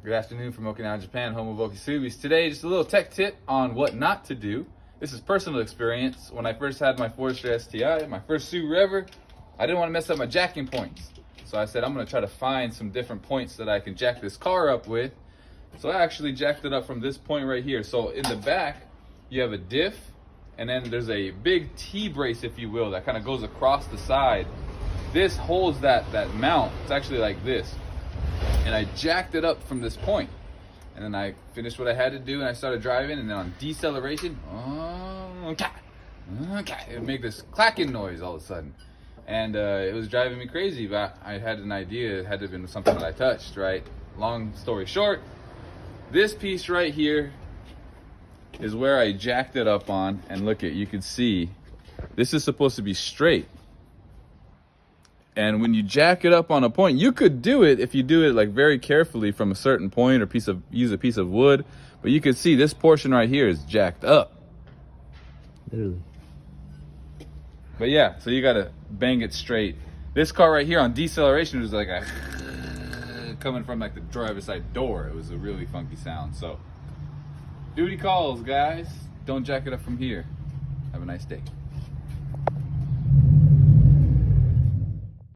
Good afternoon from Okinawa, Japan, home of Okisubis. Today, just a little tech tip on what not to do. This is personal experience. When I first had my Forester STI, my first Subaru ever, I didn't want to mess up my jacking points. So I said, I'm going to try to find some different points that I can jack this car up with. So I actually jacked it up from this point right here. So in the back, you have a diff, and then there's a big T-brace, if you will, that kind of goes across the side. This holds that mount. It's actually like this. And I jacked it up from this point. And then I finished what I had to do and I started driving, and then on deceleration, it would make this clacking noise all of a sudden. And it was driving me crazy, but I had an idea. It had to have been something that I touched, right? Long story short, this piece right here is where I jacked it up on, and look at, you can see, this is supposed to be straight. And when you jack it up on a point, you could do it if you do it like very carefully from a certain point, or use a piece of wood. But you can see this portion right here is jacked up. Literally. But yeah, so you gotta bang it straight. This car right here on deceleration was like a coming from like the driver's side door. It was a really funky sound. So duty calls, guys. Don't jack it up from here. Have a nice day.